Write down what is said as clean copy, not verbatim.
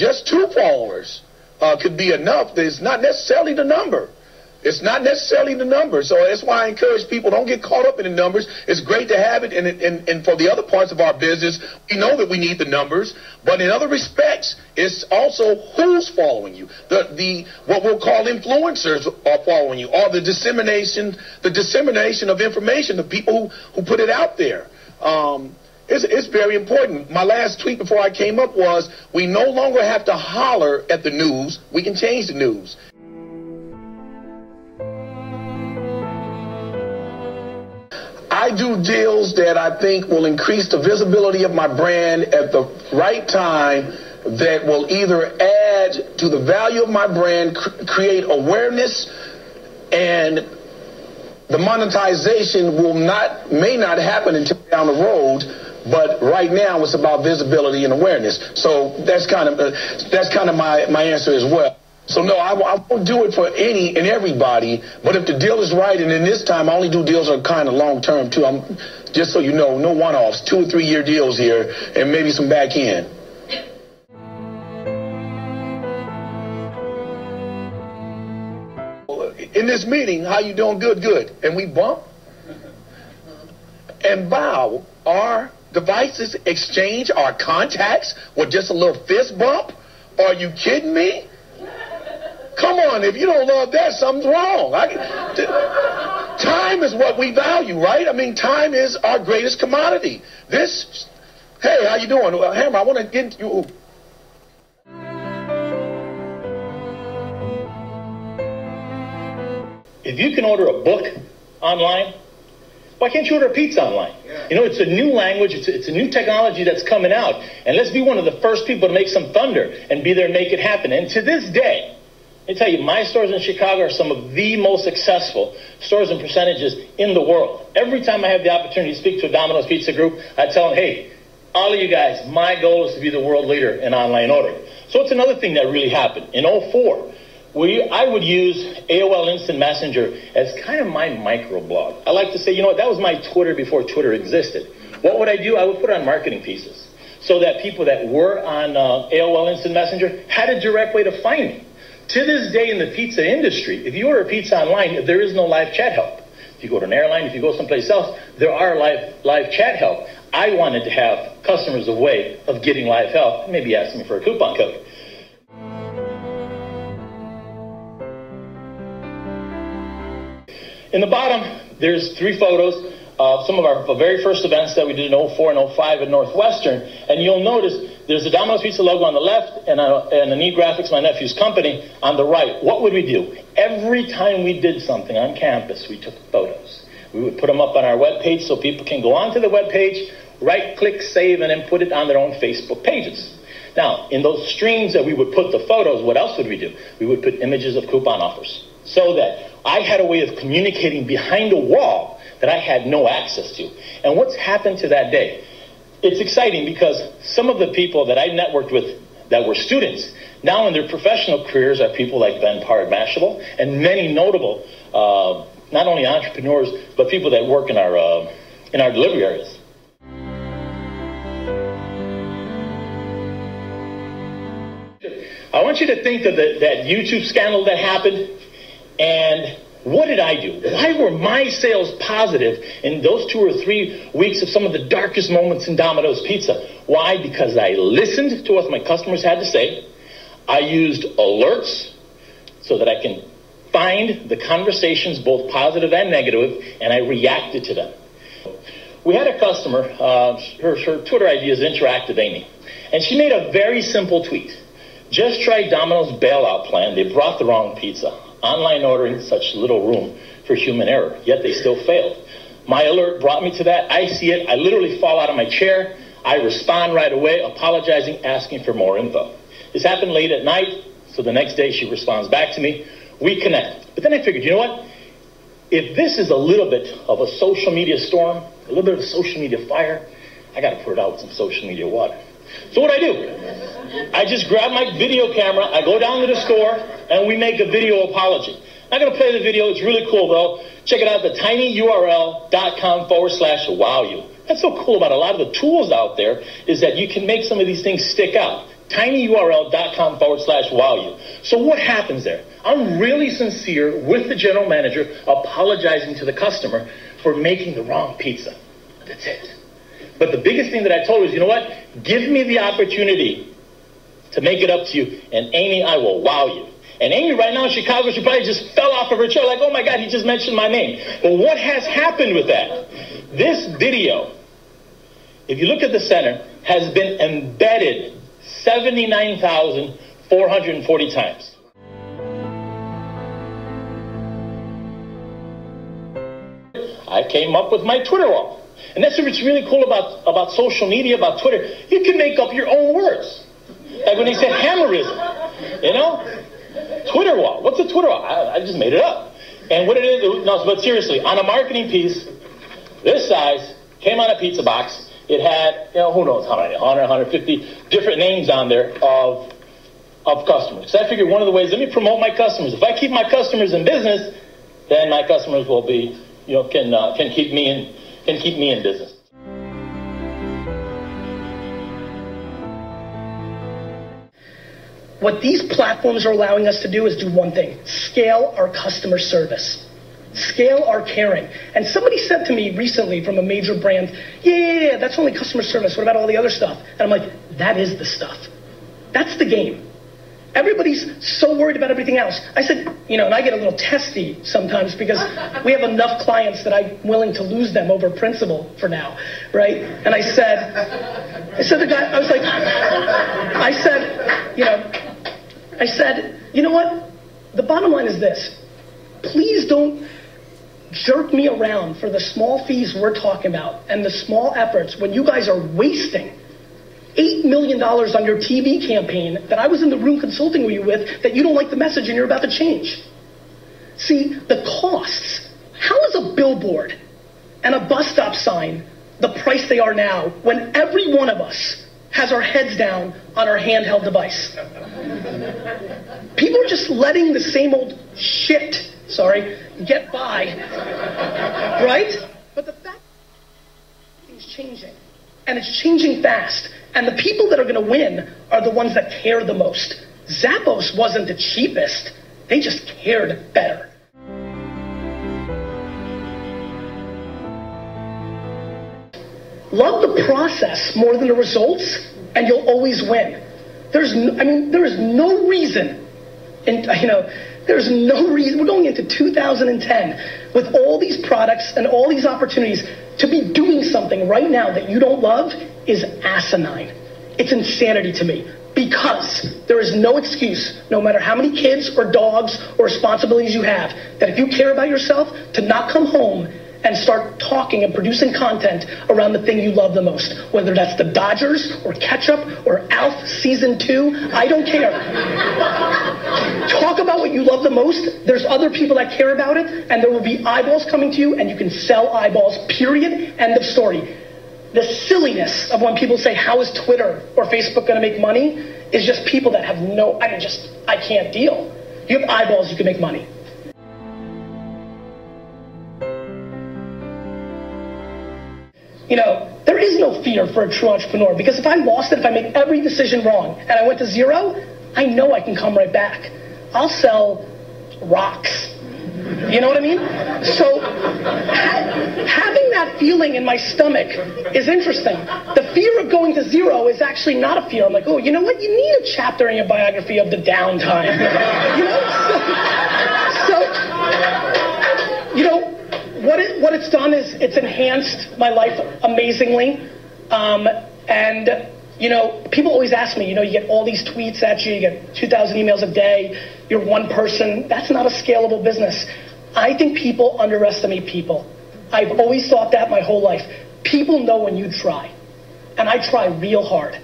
just 2 followers could be enough. It's not necessarily the number. It's not necessarily the number. So that's why I encourage people, don't get caught up in the numbers. It's great to have it. And for the other parts of our business, we know that we need the numbers. But in other respects, it's also who's following you. What we'll call influencers are following you, or the dissemination of information, the people who put it out there. It's very important. My last tweet before I came up was, we no longer have to holler at the news. We can change the news. I do deals that I think will increase the visibility of my brand at the right time, that will either add to the value of my brand, create awareness, and the monetization may not happen until down the road. But right now it's about visibility and awareness. So that's kind of my answer as well. So no, I won't do it for any and everybody, but if the deal is right, and in this time I only do deals that are kind of long term too. I'm just so you know, no one-offs, 2 or 3 year deals here, and maybe some back end. In this meeting, how you doing? Good, good. And we bump and bow our devices, exchange our contacts with just a little fist bump. Are you kidding me? Come on, if you don't love that, something's wrong. Time is what we value, right? I mean, time is our greatest commodity. Hey, how you doing? Hammer, I want to get you. If you can order a book online, why can't you order a pizza online? Yeah. You know, it's a new language. It's a new technology that's coming out. And let's be one of the first people to make some thunder and be there and make it happen. And to this day, I tell you, my stores in Chicago are some of the most successful stores and percentages in the world. Every time I have the opportunity to speak to a Domino's Pizza group, I tell them, hey, all of you guys, my goal is to be the world leader in online ordering. So it's another thing that really happened. In 2004, I would use AOL Instant Messenger as kind of my microblog. I like to say, you know what, that was my Twitter before Twitter existed. What would I do? I would put on marketing pieces so that people that were on AOL Instant Messenger had a direct way to find me. To this day in the pizza industry, if you order pizza online, there is no live chat help. If you go to an airline, if you go someplace else, there are live chat help. I wanted to have customers a way of getting live help, maybe asking me for a coupon code. In the bottom, there's 3 photos of some of our very first events that we did in 2004 and 2005 at Northwestern. And you'll notice there's a Domino's Pizza logo on the left and a Neat Graphics, my nephew's company, on the right. What would we do? Every time we did something on campus, we took photos. We would put them up on our webpage so people can go onto the webpage, right-click, save, and then put it on their own Facebook pages. Now, in those streams that we would put the photos, what else would we do? We would put images of coupon offers so that I had a way of communicating behind a wall that I had no access to. And what's happened to that day? It's exciting because some of the people that I networked with that were students, now in their professional careers are people like Ben Parr-Mashable and many notable, not only entrepreneurs, but people that work in our delivery areas. I want you to think of that YouTube scandal that happened, and what did I do? Why were my sales positive in those 2 or 3 weeks of some of the darkest moments in Domino's Pizza? Why? Because I listened to what my customers had to say. I used alerts so that I can find the conversations, both positive and negative, and I reacted to them. We had a customer, her Twitter ID is Interactive Amy, and she made a very simple tweet. Just tried Domino's bailout plan. They brought the wrong pizza. Online ordering, such little room for human error, yet they still failed. My alert brought me to that. I see it. I literally fall out of my chair. I respond right away, apologizing, asking for more info. This happened late at night, so the next day she responds back to me. We connect. But then I figured, you know what? If this is a little bit of a social media storm, a little bit of a social media fire, I got to put it out with some social media water. So what do? I just grab my video camera, I go down to the store, and we make a video apology. I'm not going to play the video. It's really cool, though. Check it out, tinyurl.com/wowyu. That's so cool about a lot of the tools out there is that you can make some of these things stick out. tinyurl.com/wow. So what happens there? I'm really sincere with the general manager, apologizing to the customer for making the wrong pizza. That's it. But the biggest thing that I told her is, you know what? Give me the opportunity to make it up to you, and Amy, I will wow you. And Amy right now in Chicago, she probably just fell off of her chair like, oh my God, he just mentioned my name. But what has happened with that? This video, if you look at the center, has been embedded 79,440 times. I came up with my Twitter wall. And that's what's really cool about social media, about Twitter. You can make up your own words. Like when they said hammerism, you know? Twitter wall. What's a Twitter wall? I just made it up. And what it is, no, but seriously, on a marketing piece, this size, came on a pizza box. It had, you know, who knows how many, 100, 150 different names on there of customers. So I figured one of the ways, let me promote my customers. If I keep my customers in business, then my customers will be, you know, can keep me in business. What these platforms are allowing us to do is do one thing: scale our customer service, scale our caring. And somebody said to me recently from a major brand, yeah, that's only customer service. What about all the other stuff? And I'm like, that is the stuff. That's the game. Everybody's so worried about everything else. I said, you know, and I get a little testy sometimes because we have enough clients that I'm willing to lose them over principle for now, right? And I said to the guy, I said, you know what? The bottom line is this. Please don't jerk me around for the small fees we're talking about and the small efforts when you guys are wasting $8 million on your TV campaign that I was in the room consulting with you with that you don't like the message and you're about to change. See, the costs. How is a billboard and a bus stop sign the price they are now when every one of us has our heads down on our handheld device? People are just letting the same old shit, get by, right? But the fact is changing, and it's changing fast. And the people that are going to win are the ones that care the most. Zappos wasn't the cheapest. They just cared better. Love the process more than the results, and you'll always win. There is no reason, there's no reason. We're going into 2010 with all these products and all these opportunities to be doing something right now that you don't love is asinine. It's insanity to me because there is no excuse, no matter how many kids or dogs or responsibilities you have, that if you care about yourself, to not come home and start talking and producing content around the thing you love the most. Whether that's the Dodgers or ketchup or Alf Season 2, I don't care. Talk about what you love the most. There's other people that care about it, and there will be eyeballs coming to you, and you can sell eyeballs, period, end of story. The silliness of when people say, how is Twitter or Facebook going to make money, is just people that have I can't deal. You have eyeballs, you can make money. You know, there is no fear for a true entrepreneur, because if I lost it, if I make every decision wrong and I went to zero, I know I can come right back. I'll sell rocks. You know what I mean? So having that feeling in my stomach is interesting. The fear of going to zero is actually not a fear. I'm like, oh, you know what? You need a chapter in your biography of the downtime. You know? What it's done is it's enhanced my life amazingly. People always ask me, you get all these tweets at you, you get 2,000 emails a day, you're one person. That's not a scalable business. I think people underestimate people. I've always thought that my whole life. People know when you try. And I try real hard.